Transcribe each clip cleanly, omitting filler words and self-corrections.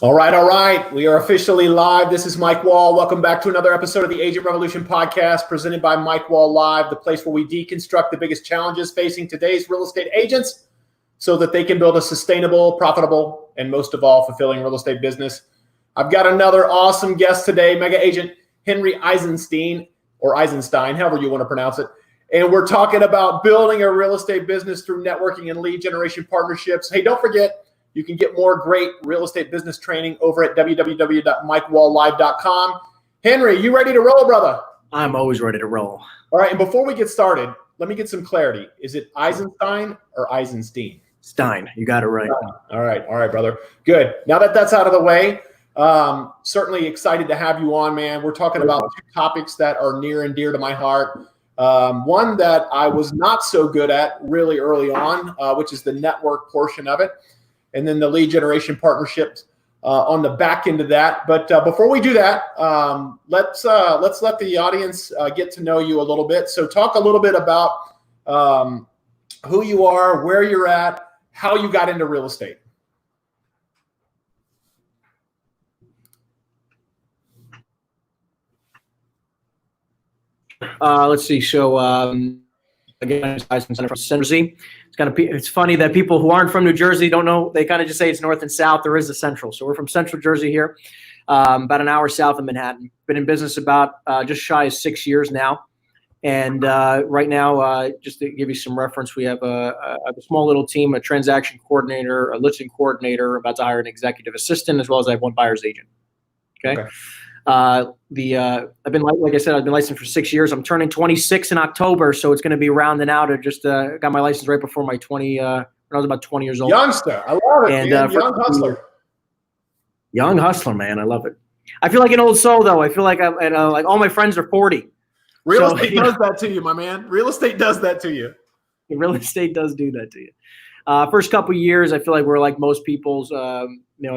All right, all right. We are officially live. This is Mike Wall. Welcome back to another episode of the Agent Revolution podcast presented by Mike Wall Live, the place where we deconstruct the biggest challenges facing today's real estate agents so that they can build a sustainable, profitable, and most of all, fulfilling real estate business. I've got another awesome guest today, mega agent Henry Eisenstein, or Eisenstein, however you want to pronounce it. And we're talking about building a real estate business through networking and lead generation partnerships. Hey, don't forget, you can get more great real estate business training over at www.mikewalllive.com. Henry, you ready to roll, brother? I'm always ready to roll. All right, and before we get started, let me get some clarity. Is it Eisenstein or Eisenstein? Stein, you got it right. All right, brother. Good. Now that that's out of the way, certainly excited to have you on, man. We're talking about two topics that are near and dear to my heart. One that I was not so good at really early on, which is the network portion of it. And then the lead generation partnerships on the back end of that. But before we do that, let's let the audience get to know you a little bit. So talk a little bit about who you are, where you're at, how you got into real estate. Let's see. So again, I'm from Jersey. It's funny that people who aren't from New Jersey don't know. They kind of just say it's north and south. There is a central. So we're from Central Jersey here, about an hour south of Manhattan. Been in business about just shy of 6 years now. And right now, just to give you some reference, we have a small little team, a transaction coordinator, a listing coordinator, about to hire an executive assistant, as well as I have one buyer's agent. Okay. I've been, like I said, I've been licensed for 6 years. I'm turning 26 in October, so it's going to be rounding out. I just got my license right before my 20, when I was about 20 years old. Youngster, I love it. And young hustler. Young hustler, man, I love it. I feel like an old soul, though. I feel like like all my friends are 40. Real estate does that to you, my man. Real estate does that to you. Real estate does do that to you. First couple of years, I feel like we're like most people's. I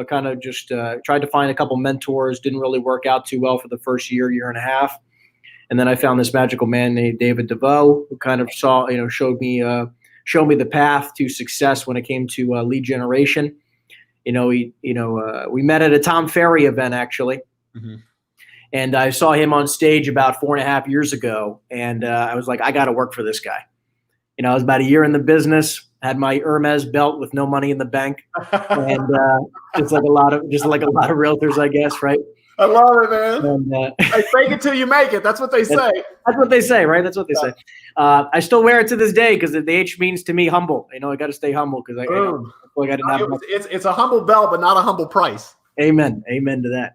kind of just tried to find a couple mentors. Didn't really work out too well for the first year and a half, and then I found this magical man named David DeVoe, who kind of showed me the path to success when it came to lead generation. We met at a Tom Ferry event actually, and I saw him on stage about 4.5 years ago, and I was like, I got to work for this guy. I was about a year in the business. Had my Hermes belt with no money in the bank, and just like a lot of realtors, I guess, right? I love it, man. And, hey, fake it till you make it. That's what they say. That's what they say, right? That's what they say. I still wear it to this day because the H means to me humble. I got to stay humble because I feel like I didn't have much. It's a humble belt, but not a humble price. Amen to that.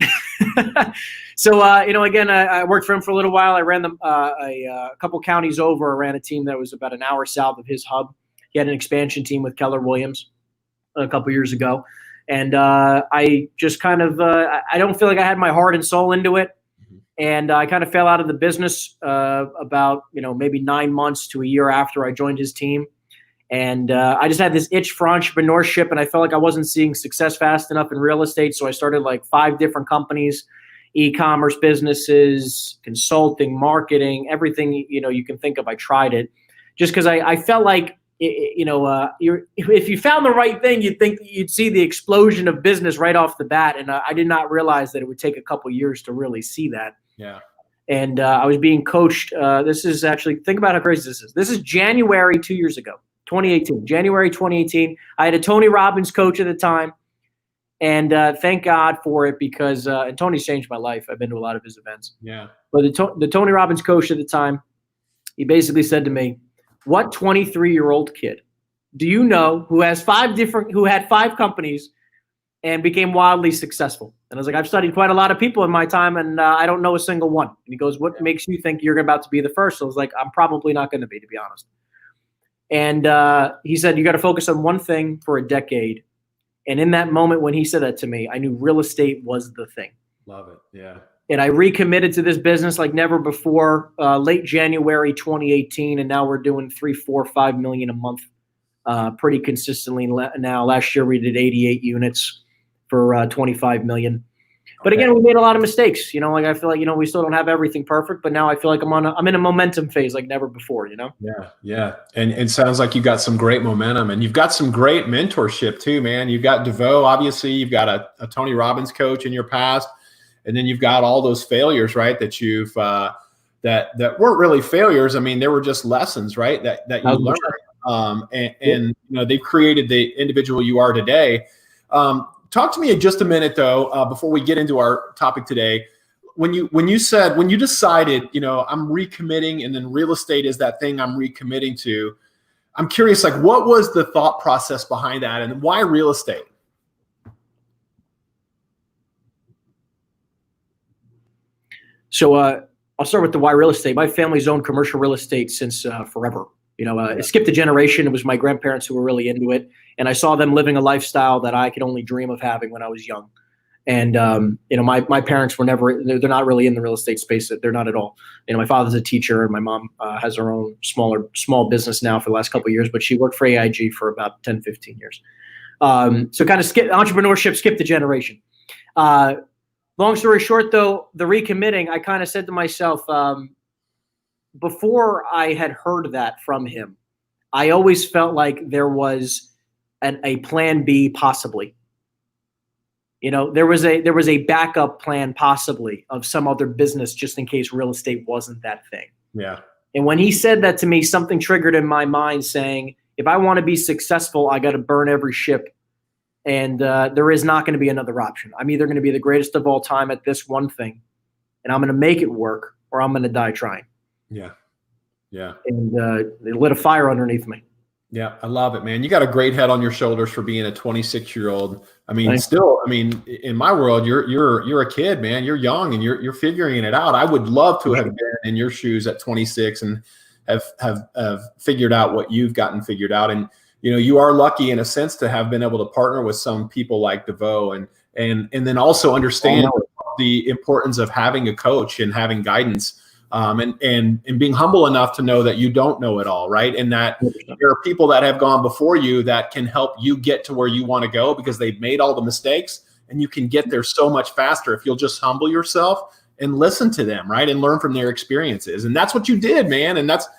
So, again, I worked for him for a little while. I ran them a couple counties over. I ran a team that was about an hour south of his hub. He had an expansion team with Keller Williams a couple years ago. And I just kind of I don't feel like I had my heart and soul into it. And I kind of fell out of the business about, maybe 9 months to a year after I joined his team. And I just had this itch for entrepreneurship, and I felt like I wasn't seeing success fast enough in real estate. So I started like 5 different companies, e-commerce businesses, consulting, marketing, everything, you can think of. I tried it just because I felt like, if you found the right thing, you'd think you'd see the explosion of business right off the bat. And I did not realize that it would take a couple years to really see that. Yeah. And I was being coached. This is actually, think about how crazy this is. This is January 2 years ago. 2018, January 2018. I had a Tony Robbins coach at the time, and thank God for it because and Tony's changed my life. I've been to a lot of his events. Yeah. But the Tony Robbins coach at the time, he basically said to me, "What 23-year-old kid do you know who had 5 companies and became wildly successful?" And I was like, "I've studied quite a lot of people in my time, and I don't know a single one." And he goes, "What makes you think you're about to be the first?" So I was like, "I'm probably not going to be honest." And he said, "You got to focus on one thing for a decade." And in that moment when he said that to me, I knew real estate was the thing. Love it. Yeah. And I recommitted to this business like never before, late January 2018. And now we're doing 3, 4, 5 million a month pretty consistently now. Last year we did 88 units for 25 million. But again, we made a lot of mistakes. Like I feel like we still don't have everything perfect, but now I feel like I'm in a momentum phase like never before. Yeah. And it sounds like you got some great momentum, and you've got some great mentorship too, man. You've got DeVoe, obviously. You've got a Tony Robbins coach in your past, and then you've got all those failures, right? That you've that weren't really failures. I mean, they were just lessons, right? That you learned. And they've created the individual you are today. Talk to me in just a minute, though, before we get into our topic today. When you decided, I'm recommitting, and then real estate is that thing I'm recommitting to. I'm curious, like, what was the thought process behind that, and why real estate? So I'll start with the why real estate. My family's owned commercial real estate since forever. It skipped a generation. It was my grandparents who were really into it. And I saw them living a lifestyle that I could only dream of having when I was young. And, my parents were they're not really in the real estate space. They're not at all. My father's a teacher, and my mom has her own small business now for the last couple of years, but she worked for AIG for about 10, 15 years. So kind of entrepreneurship skipped a generation. Long story short, though, the recommitting, I kind of said to myself, before I had heard that from him, I always felt like there was a plan B, possibly. There was a backup plan, possibly, of some other business just in case real estate wasn't that thing. Yeah. And when he said that to me, something triggered in my mind saying, if I want to be successful, I got to burn every ship. And there is not going to be another option. I'm either going to be the greatest of all time at this one thing, and I'm going to make it work, or I'm going to die trying. Yeah. And it lit a fire underneath me. Yeah, I love it, man. You got a great head on your shoulders for being a 26-year-old. I mean, still, in my world, you're a kid, man. You're young, and you're figuring it out. I would love to have been in your shoes at 26 and have figured out what you've gotten figured out. And you are lucky in a sense to have been able to partner with some people like DeVoe, and then also understand the importance of having a coach and having guidance. And being humble enough to know that you don't know it all, right? And that there are people that have gone before you that can help you get to where you want to go because they've made all the mistakes, and you can get there so much faster if you'll just humble yourself and listen to them, right? And learn from their experiences. And that's what you did, man. And that's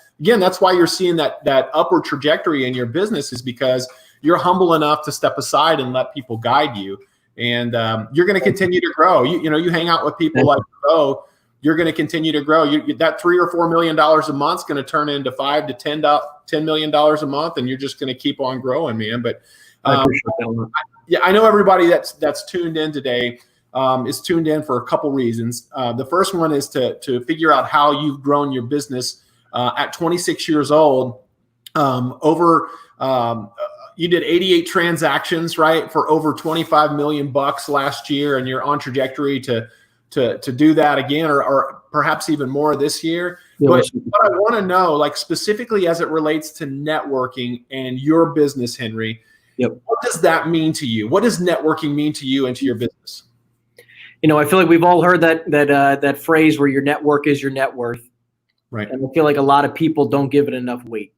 why you're seeing that upward trajectory in your business, is because you're humble enough to step aside and let people guide you. And you're going to continue to grow. You hang out with people like DeVoe, you're going to continue to grow. That $3 or $4 million a month is going to turn into $5 to $10 million a month, and you're just going to keep on growing, man. But I know everybody that's tuned in today is tuned in for a couple reasons. The first one is to figure out how you've grown your business at 26 years old. You did 88 transactions, right, for over 25 million bucks last year, and you're on trajectory to do that again, or perhaps even more this year. But what I want to know, like specifically as it relates to networking and your business, Henry, what does that mean to you? What does networking mean to you and to your business? I feel like we've all heard that phrase where your network is your net worth. Right. And I feel like a lot of people don't give it enough weight.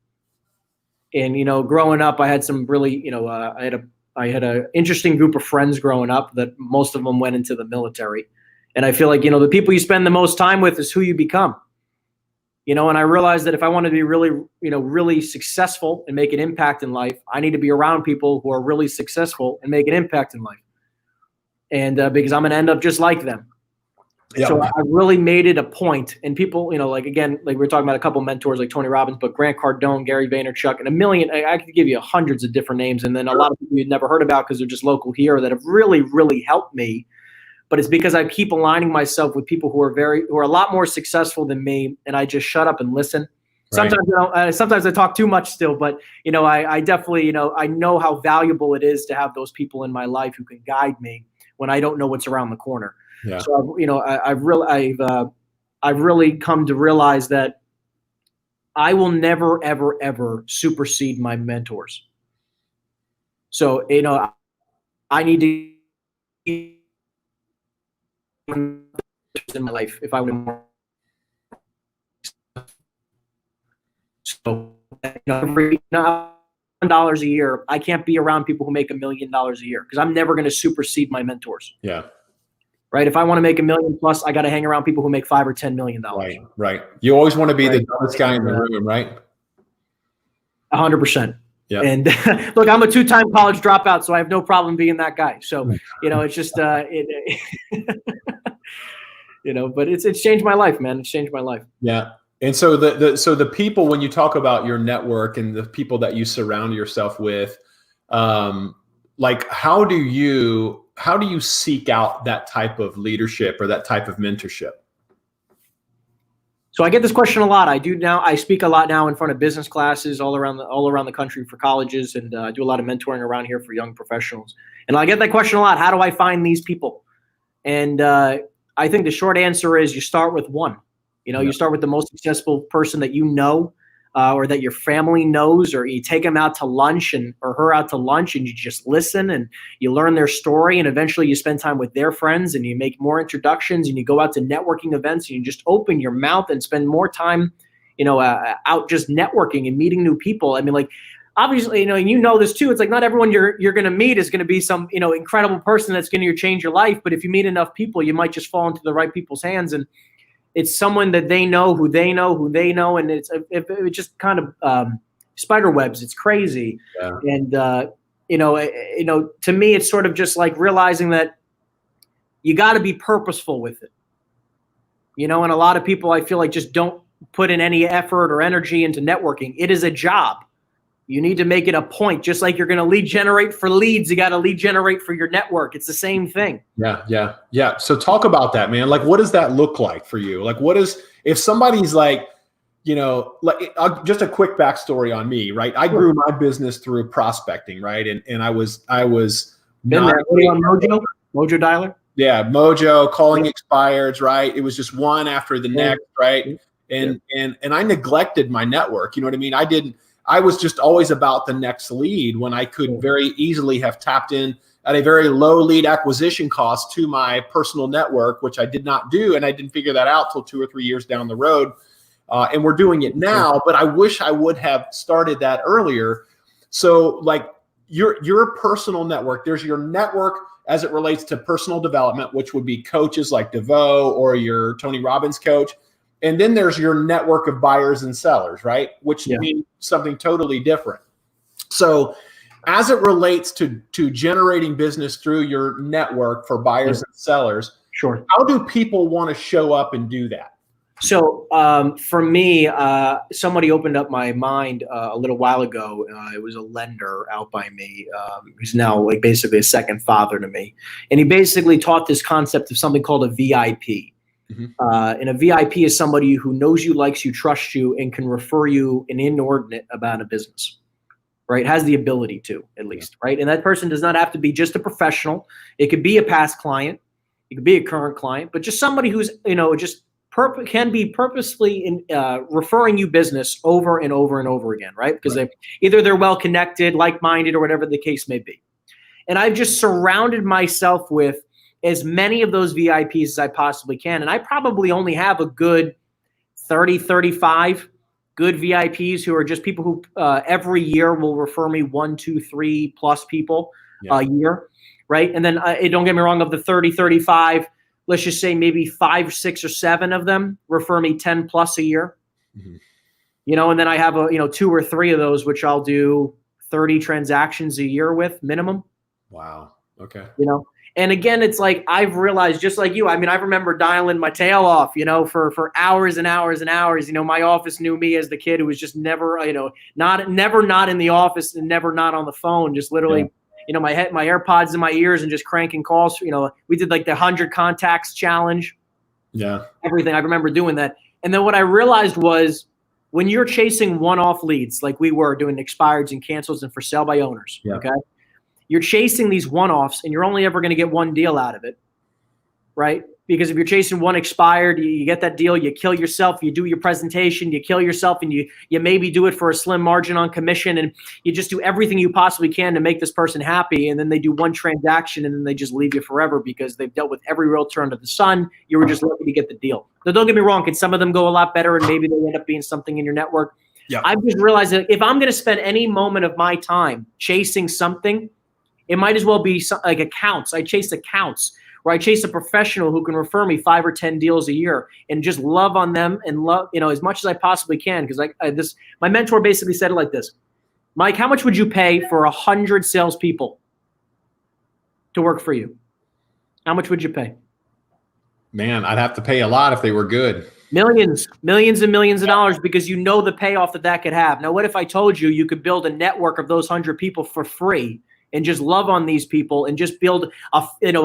And, growing up, I had some really, I had a interesting group of friends growing up that most of them went into the military. And I feel like, the people you spend the most time with is who you become. And I realized that if I want to be really, really successful and make an impact in life, I need to be around people who are really successful and make an impact in life. And because I'm going to end up just like them. Yeah. So I really made it a point, and people, like we were talking about a couple mentors like Tony Robbins, but Grant Cardone, Gary Vaynerchuk, and a million, I could give you hundreds of different names. And then a lot of people you'd never heard about because they're just local here that have really, really helped me. But it's because I keep aligning myself with people who are a lot more successful than me, and I just shut up and listen. Sometimes, sometimes I talk too much still, but I definitely, I know how valuable it is to have those people in my life who can guide me when I don't know what's around the corner. Yeah. So I've really come to realize that I will never, ever, ever supersede my mentors. So I need to in my life if I would. So every $1 a year, I can't be around people who make $1 million a year because I'm never going to supersede my mentors. Yeah. right? If I want to make $1 million plus, I got to hang around people who make $5 or $10 million. Right. You always want to be the dumbest guy in the room, right? 100%. Yeah. And look, I'm a 2-time college dropout, so I have no problem being that guy. So, it's just, but it's changed my life, man. It's changed my life. Yeah. And so the people, when you talk about your network and the people that you surround yourself with, like how do you seek out that type of leadership or that type of mentorship? So I get this question a lot. I speak a lot now in front of business classes all around the country for colleges, and I do a lot of mentoring around here for young professionals. And I get that question a lot. How do I find these people? And I think the short answer is you start with one. You start with the most successful person that you know, or that your family knows, or you take them out to lunch or her out to lunch, and you just listen and you learn their story, and eventually you spend time with their friends and you make more introductions and you go out to networking events and you just open your mouth and spend more time, out just networking and meeting new people. I mean, like, obviously, this too. It's like not everyone you're going to meet is going to be some, incredible person that's going to change your life. But if you meet enough people, you might just fall into the right people's hands, and it's someone that they know, who they know, who they know. And it just kind of spider webs. It's crazy. Yeah. And, to me, it's sort of just like realizing that you got to be purposeful with it. And a lot of people, I feel like, just don't put in any effort or energy into networking. It is a job. You need to make it a point. Just like you're going to lead generate for leads, you got to lead generate for your network. It's the same thing. Yeah. So talk about that, man. Like, what does that look like for you? Like, if somebody's like, just a quick backstory on me, right? I grew my business through prospecting, right? And I was been there. On Mojo Dialer. Yeah, Mojo, calling expireds, right? It was just one after the next, right? And I neglected my network. You know what I mean? I was just always about the next lead when I could very easily have tapped in at a very low lead acquisition cost to my personal network, which I did not do. And I didn't figure that out till 2 or 3 years down the road. And we're doing it now, but I wish I would have started that earlier. So like your personal network, there's your network as it relates to personal development, which would be coaches like DeVoe or your Tony Robbins coach. And then there's your network of buyers and sellers, right? Which means something totally different. So as it relates to generating business through your network for buyers and sellers, sure. How do people want to show up and do that? So for me, somebody opened up my mind a little while ago. It was a lender out by me who's now like basically a second father to me. And he basically taught this concept of something called a VIP. And a VIP is somebody who knows you, likes you, trusts you, and can refer you an inordinate about a business, right? Has the ability to, at least, right? And that person does not have to be just a professional. It could be a past client. It could be a current client, but just somebody who's, can be purposefully referring you business over and over and over again, right? Because they're well-connected, like-minded, or whatever the case may be. And I've just surrounded myself with as many of those VIPs as I possibly can. And I probably only have a good 30, 35 good VIPs who are just people who every year will refer me 1, 2, 3 plus people a year, right? And then don't get me wrong, of the 30, 35, let's just say maybe 5, 6, or 7 of them refer me 10 plus a year. And then I have 2 or 3 of those, which I'll do 30 transactions a year with minimum. Wow. Okay. And again, it's like I've realized, just like you, I mean, I remember dialing my tail off, for hours and hours and hours. My office knew me as the kid who was just never, not in the office and never not on the phone, just literally, my AirPods in my ears and just cranking calls. We did like the 100 contacts challenge. Yeah. Everything. I remember doing that. And then what I realized was when you're chasing one-off leads, like we were doing expireds and cancels and for sale by owners, okay? You're chasing these one-offs and you're only ever going to get one deal out of it, right? Because if you're chasing one expired, you get that deal, you kill yourself, you do your presentation, you kill yourself, and you maybe do it for a slim margin on commission, and you just do everything you possibly can to make this person happy, and then they do one transaction and then they just leave you forever because they've dealt with every realtor under the sun. You were just lucky to get the deal. Now, don't get me wrong, can some of them go a lot better and maybe they end up being something in your network? Yeah. I've just realized that if I'm going to spend any moment of my time chasing something, it might as well be like accounts. I chase accounts where I chase a professional who can refer me 5 or 10 deals a year and just love on them and love, as much as I possibly can. Because my mentor basically said it like this: Mike, how much would you pay for 100 salespeople to work for you? How much would you pay? Man, I'd have to pay a lot if they were good. Millions and millions of dollars, because the payoff that could have. Now, what if I told you you could build a network of those 100 people for free and just love on these people and just build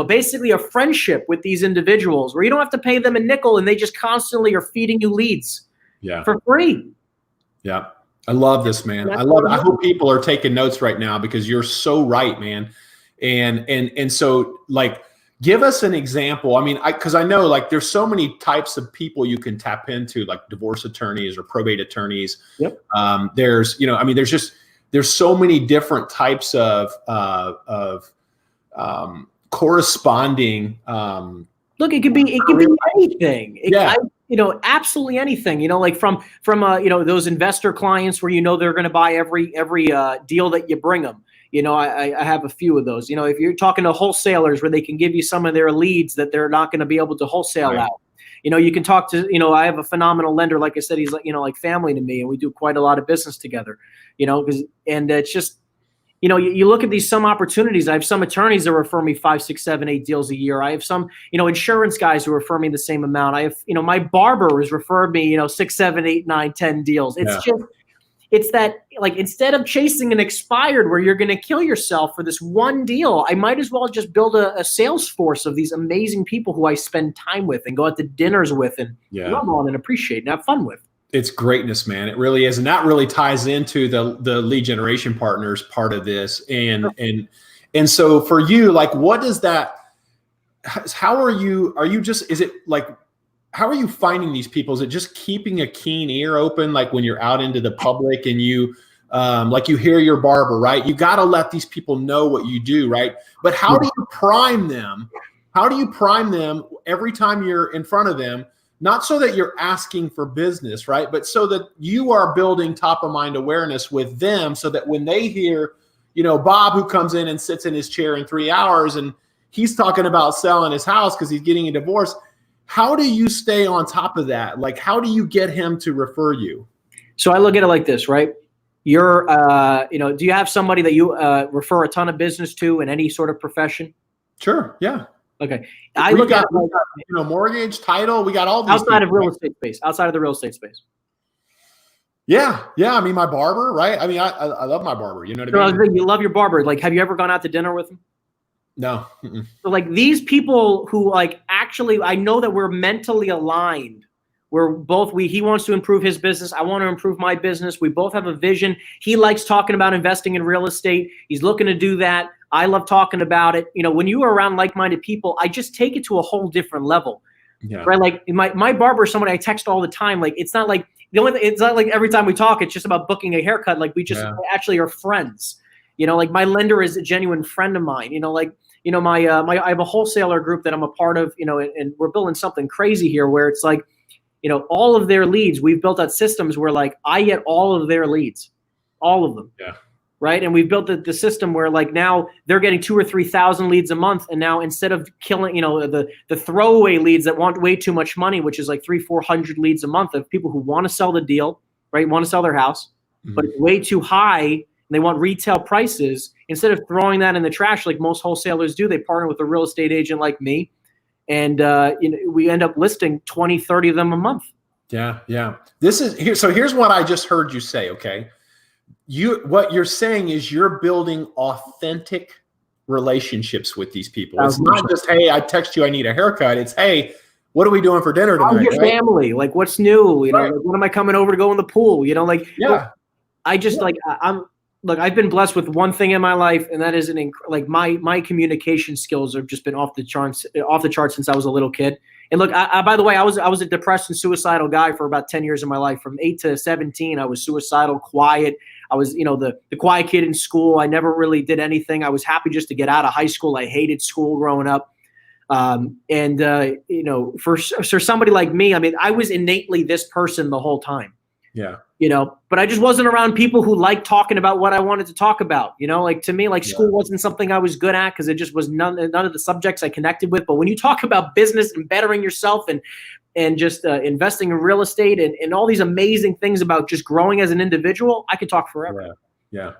basically a friendship with these individuals where you don't have to pay them a nickel and they just constantly are feeding you leads for free. Yeah. I love this, man. I love it. I hope people are taking notes right now because you're so right, man. And so like, give us an example. I mean, because I know like there's so many types of people you can tap into, like divorce attorneys or probate attorneys. Yep. There's so many different types of corresponding. Look, it could be anything. Absolutely anything. Like from those investor clients where they're going to buy every deal that you bring them. I have a few of those. If you're talking to wholesalers where they can give you some of their leads that they're not going to be able to wholesale out. You can talk to, I have a phenomenal lender. Like I said, he's like family to me, and we do quite a lot of business together, and it's just, you look at some opportunities. I have some attorneys that refer me 5, 6, 7, 8 deals a year. I have some, insurance guys who refer me the same amount. I have, my barber has referred me, 6, 7, 8, 9, 10 deals. It's that, like, instead of chasing an expired where you're going to kill yourself for this one deal, I might as well just build a sales force of these amazing people who I spend time with and go out to dinners with and love on and appreciate and have fun with. It's greatness, man. It really is. And that really ties into the lead generation partners part of this. And so for you, like, what does that, how are you finding these people? Is it just keeping a keen ear open? Like when you're out into the public and you hear your barber, right? You got to let these people know what you do, right? But how do you prime them? How do you prime them every time you're in front of them? Not so that you're asking for business, right? But so that you are building top of mind awareness with them so that when they hear, Bob, who comes in and sits in his chair in 3 hours and he's talking about selling his house because he's getting a divorce. How do you stay on top of that? Like, how do you get him to refer you? So I look at it like this, right? You're, do you have somebody that you refer a ton of business to in any sort of profession? Sure. Yeah. Okay. We got mortgage, title. We got all these outside of real estate space. Outside of the real estate space. Yeah. I mean, my barber, right? I mean, I love my barber. You know what I mean? You love your barber. Like, have you ever gone out to dinner with him? No. So like these people who actually, I know that we're mentally aligned. He wants to improve his business. I want to improve my business. We both have a vision. He likes talking about investing in real estate. He's looking to do that. I love talking about it. When you are around like-minded people, I just take it to a whole different level. Yeah. Right. Like my barber is somebody I text all the time. Like, it's not like it's not like every time we talk, it's just about booking a haircut. Like we just actually are friends. Like my lender is a genuine friend of mine. I have a wholesaler group that I'm a part of, and we're building something crazy here where it's like, all of their leads, we've built out systems where like I get all of their leads, all of them. Yeah. Right. And we've built the system where like now they're getting 2,000 or 3,000 leads a month. And now instead of killing, the throwaway leads that want way too much money, which is like 300-400 leads a month of people who want to sell the deal, right? Want to sell their house, but it's way too high. And they want retail prices. Instead of throwing that in the trash like most wholesalers do, they partner with a real estate agent like me. And we end up listing 20, 30 of them a month. Yeah. Here's what I just heard you say, okay? What you're saying is you're building authentic relationships with these people. It's not just, hey, I text you, I need a haircut. It's, hey, what are we doing for dinner tonight? How's your family? Like, what's new? Like, when am I coming over to go in the pool? I just I've been blessed with one thing in my life, and that is my communication skills have just been off the charts since I was a little kid. And look, by the way, I was a depressed and suicidal guy for about 10 years of my life. From 8 to 17, I was suicidal, quiet. I was, the quiet kid in school. I never really did anything. I was happy just to get out of high school. I hated school growing up. For somebody like me, I mean, I was innately this person the whole time. Yeah. But I just wasn't around people who liked talking about what I wanted to talk about. Like to me, like school wasn't something I was good at because it just was none of the subjects I connected with. But when you talk about business and bettering yourself and just investing in real estate and all these amazing things about just growing as an individual, I could talk forever. Yeah.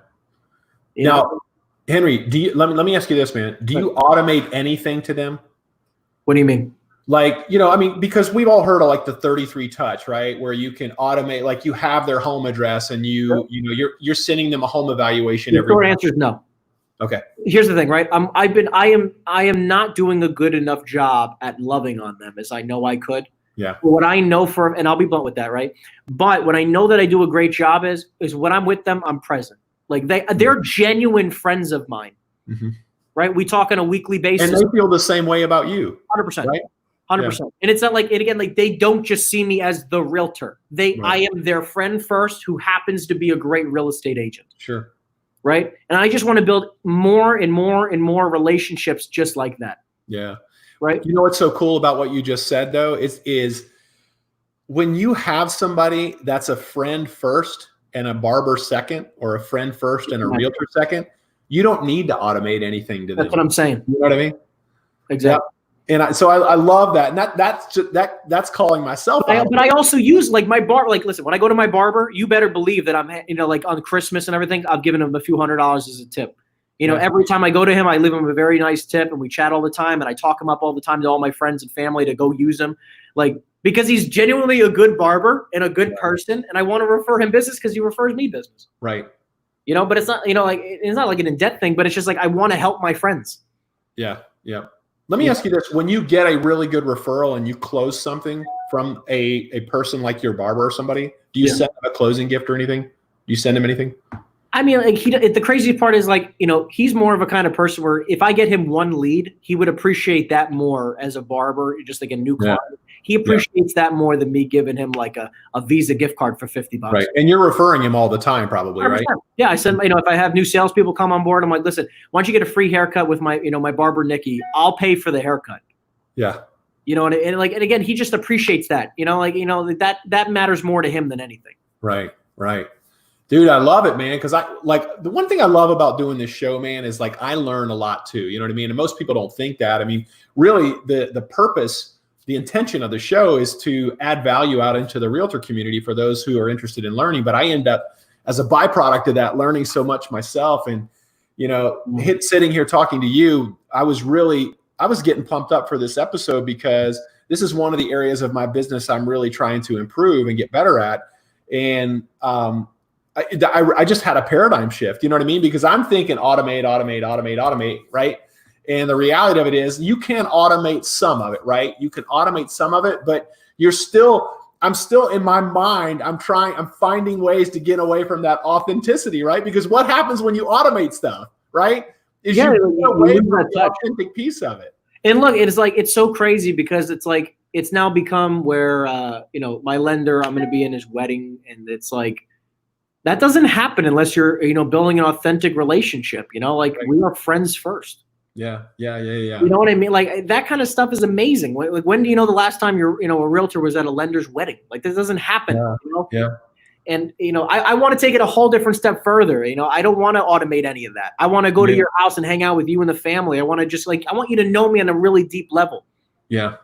Now, Henry, let me ask you this, man. Do you automate anything to them? What do you mean? Like, because we've all heard of like the 33 touch, right? Where you can automate, like you have their home address and you're sending them a home evaluation every month. The answer is no. Okay. Here's the thing, right? I am not doing a good enough job at loving on them as I know I could. Yeah. What I know and I'll be blunt with that, right? But what I know that I do a great job is when I'm with them, I'm present. Like they're genuine friends of mine, right? We talk on a weekly basis. And they feel the same way about you. 100%. Right? 100%. And it's not like, and again, like they don't just see me as the realtor. I am their friend first who happens to be a great real estate agent. Sure. Right. And I just want to build more and more and more relationships just like that. Yeah. Right. You know what's so cool about what you just said though is when you have somebody that's a friend first and a barber second, or a friend first and a realtor second, you don't need to automate anything to them. That's what I'm saying. You know what I mean? Exactly. Yep. And so I love that. And that's calling myself out. But I also use like my like, listen, when I go to my barber, you better believe that I'm, like on Christmas and everything, I've given him a few $100s as a tip. Every time I go to him, I leave him a very nice tip and we chat all the time. And I talk him up all the time to all my friends and family to go use him. Like, because he's genuinely a good barber and a good person. And I want to refer him business because he refers me business. Right. But it's not, like, it's not like an in-debt thing, but it's just like, I want to help my friends. Yeah. Yeah. Let me ask you this. When you get a really good referral and you close something from a person like your barber or somebody, do you send them a closing gift or anything? Do you send him anything? I mean, like the crazy part is like, he's more of a kind of person where if I get him one lead, he would appreciate that more as a barber, just like a new client. He appreciates that more than me giving him like a Visa gift card for $50. Right. And you're referring him all the time probably, 100%. Right? Yeah. I said, if I have new salespeople come on board, I'm like, listen, why don't you get a free haircut with my, my barber, Nikki, I'll pay for the haircut. Yeah. And again, he just appreciates that, that matters more to him than anything. Right. Right. Dude, I love it, man. Cause the one thing I love about doing this show, man, is like, I learn a lot too. You know what I mean? And most people don't think that. I mean, really the purpose, the intention of the show is to add value out into the realtor community for those who are interested in learning. But I end up as a byproduct of that learning so much myself. And, sitting here talking to you, I was getting pumped up for this episode because this is one of the areas of my business I'm really trying to improve and get better at. And I just had a paradigm shift, you know what I mean? Because I'm thinking automate, right? And the reality of it is you can automate some of it, right? You can automate some of it, but I'm still in my mind, I'm finding ways to get away from that authenticity, right? Because what happens when you automate stuff, right? Is you get away from the authentic piece of it. And look, it's so crazy because it's like, it's now become where, my lender, I'm going to be in his wedding. And it's like, that doesn't happen unless you're, building an authentic relationship, we are friends first. Yeah. You know what I mean? Like that kind of stuff is amazing. Like when do you know the last time you're, a realtor was at a lender's wedding? Like this doesn't happen. Yeah. And, I want to take it a whole different step further. I don't want to automate any of that. I want to go to your house and hang out with you and the family. I want to just I want you to know me on a really deep level. Yeah.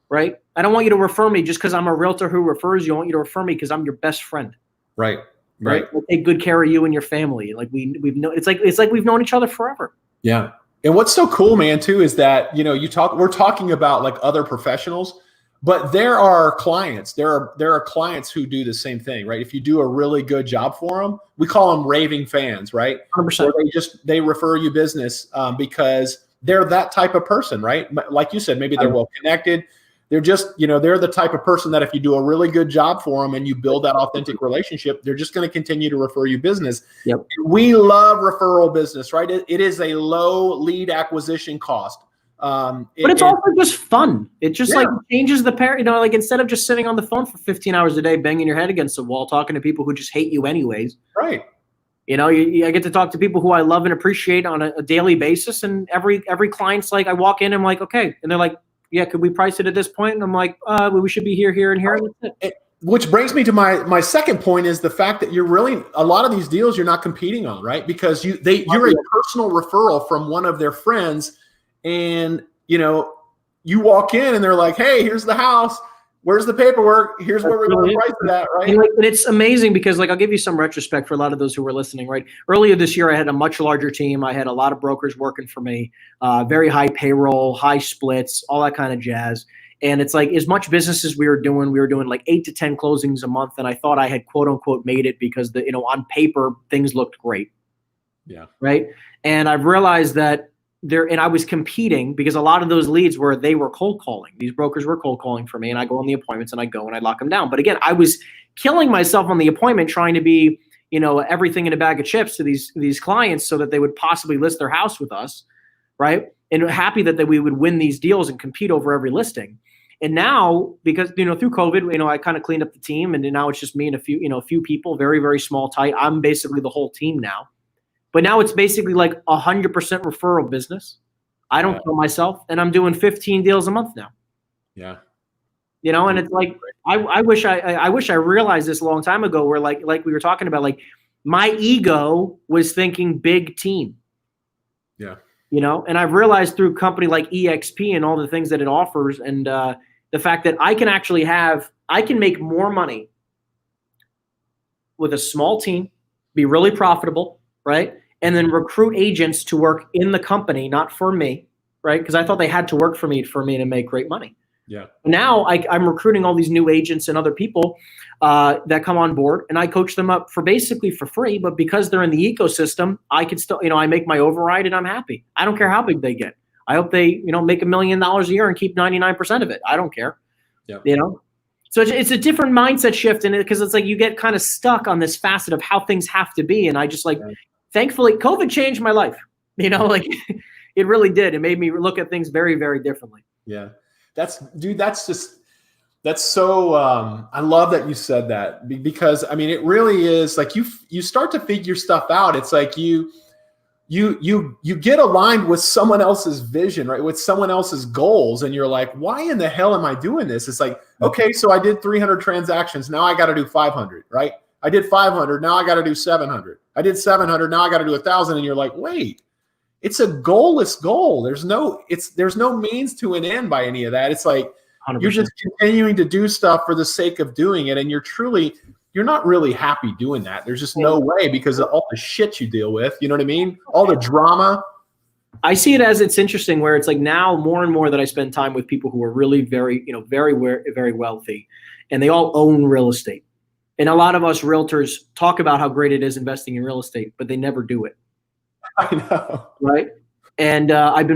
Right. I don't want you to refer me just because I'm a realtor who refers you. I want you to refer me because I'm your best friend. Right. I'll take good care of you and your family. Like we've known, it's like we've known each other forever. Yeah. And what's so cool, man, too, is that, we're talking about like other professionals, but there are clients, there are clients who do the same thing, right? If you do a really good job for them, we call them raving fans, right? 100%. They refer you business because they're that type of person, right? Like you said, maybe they're well connected. They're just, they're the type of person that if you do a really good job for them and you build that authentic relationship, they're just going to continue to refer you business. Yep. We love referral business, right? It is a low lead acquisition cost. But it's also just fun. It just changes the instead of just sitting on the phone for 15 hours a day, banging your head against the wall, talking to people who just hate you anyways. Right. I get to talk to people who I love and appreciate on a daily basis. And every client's like, I walk in, I'm like, okay. And they're like, yeah, could we price it at this point? And I'm like, we should be here, and here. And that's it. which brings me to my second point is the fact that you're really, a lot of these deals you're not competing on, right? Because you're a personal referral from one of their friends, and you walk in and they're like, hey, here's the house. Where's the paperwork? Here's where we're going to price it at, right? And it's amazing because, like, I'll give you some retrospect for a lot of those who were listening, right? Earlier this year, I had a much larger team. I had a lot of brokers working for me, very high payroll, high splits, all that kind of jazz. And it's like, as much business as we were doing like 8 to 10 closings a month. And I thought I had, quote unquote, made it because on paper, things looked great. Yeah. Right. And I've realized that and I was competing because a lot of those leads they were cold calling. These brokers were cold calling for me, and I go on the appointments and I lock them down. But again, I was killing myself on the appointment trying to be, everything in a bag of chips to these clients so that they would possibly list their house with us. Right. And happy that we would win these deals and compete over every listing. And now, because, through COVID, I kind of cleaned up the team, and now it's just me and a few people, very, very small, tight. I'm basically the whole team now. But now it's basically like 100% referral business. I don't kill myself, and I'm doing 15 deals a month now. Yeah. And it's like, I wish I realized this a long time ago, where like we were talking about, like, my ego was thinking big team. Yeah. And I've realized through a company like EXP and all the things that it offers, and the fact that I can make more money with a small team, be really profitable, right? And then recruit agents to work in the company, not for me, right? Because I thought they had to work for me to make great money. Yeah. Now I'm recruiting all these new agents and other people that come on board, and I coach them up for basically for free. But because they're in the ecosystem, I can still, I make my override and I'm happy. I don't care how big they get. I hope they, make $1 million a year and keep 99% of it. I don't care. Yeah. So it's a different mindset shift in it, because it's like you get kind of stuck on this facet of how things have to be. And I just thankfully, COVID changed my life. Like it really did. It made me look at things very, very differently. Yeah. That's so, I love that you said that, because it really is like you start to figure stuff out. It's like you get aligned with someone else's vision, right? With someone else's goals. And you're like, why in the hell am I doing this? It's like, okay, so I did 300 transactions. Now I got to do 500, right? I did 500. Now I got to do 700. I did 700. Now I got to do 1,000. And you're like, wait, it's a goalless goal. There's no means to an end by any of that. It's like 100%. You're just continuing to do stuff for the sake of doing it. And you're not really happy doing that. There's just no way, because of all the shit you deal with. You know what I mean? All the drama. I see it as, it's interesting where it's like now more and more that I spend time with people who are really very, very, very wealthy, and they all own real estate. And a lot of us realtors talk about how great it is investing in real estate, but they never do it. I know. Right. And I've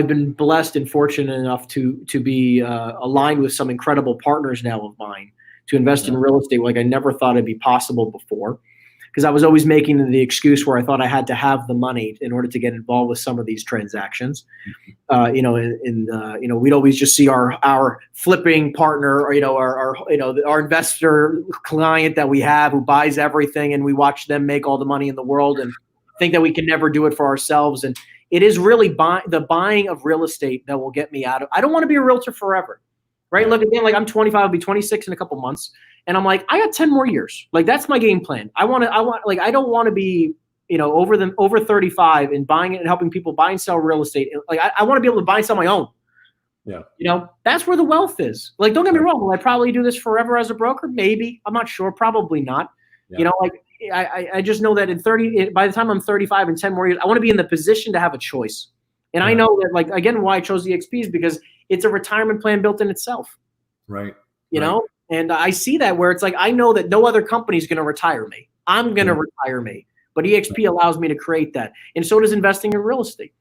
been blessed and fortunate enough to be aligned with some incredible partners now of mine to invest in real estate like I never thought it'd be possible before. Because I was always making the excuse where I thought I had to have the money in order to get involved with some of these transactions. We'd always just see our flipping partner, or our investor client that we have who buys everything, and we watch them make all the money in the world and think that we can never do it for ourselves. And it is really the buying of real estate that will get me out of. I don't want to be a realtor forever, right? Look, again, like I'm 25, I'll be 26 in a couple months. And I'm like, I got 10 more years. Like, that's my game plan. I don't want to be, over 35 and buying it and helping people buy and sell real estate. Like, I want to be able to buy and sell my own. Yeah. That's where the wealth is. Like, don't get me wrong. Will I probably do this forever as a broker? Maybe. I'm not sure. Probably not. Yeah. I just know that by the time I'm 35 in 10 more years, I want to be in the position to have a choice. And I know that, like, again, why I chose EXP is because it's a retirement plan built in itself. Right. You know? And I see that where it's like, I know that no other company is going to retire me. I'm going to retire me. But EXP allows me to create that. And so does investing in real estate.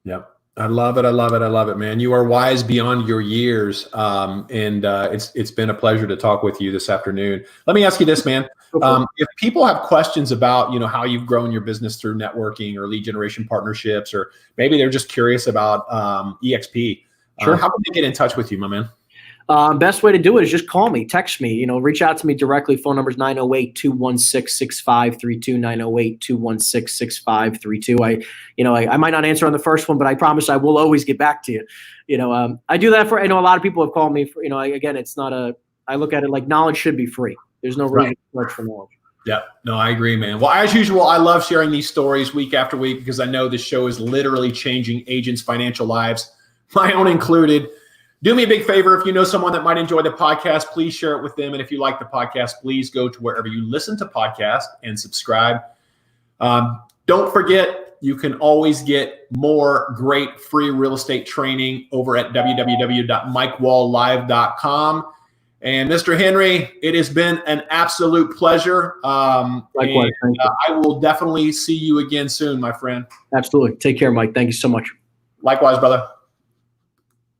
Yep. I love it. I love it. I love it, man. You are wise beyond your years. It's been a pleasure to talk with you this afternoon. Let me ask you this, man. If people have questions about, how you've grown your business through networking or lead generation partnerships, or maybe they're just curious about EXP, how can they get in touch with you, my man? Best way to do it is just call me, text me, reach out to me directly. Phone number is 908-216-6532, 908-216-6532. I might not answer on the first one, but I promise I will always get back to you. I do that for, I know a lot of people have called me for, again, it's not I look at it like knowledge should be free. There's no reason to charge for knowledge. Yeah, no, I agree, man. Well, as usual, I love sharing these stories week after week because I know this show is literally changing agents' financial lives, my own included. Do me a big favor. If you know someone that might enjoy the podcast, please share it with them. And if you like the podcast, please go to wherever you listen to podcasts and subscribe. Don't forget, you can always get more great free real estate training over at www.mikewalllive.com. And Mr. Henry, it has been an absolute pleasure. Likewise. I will definitely see you again soon, my friend. Absolutely. Take care, Mike. Thank you so much. Likewise, brother.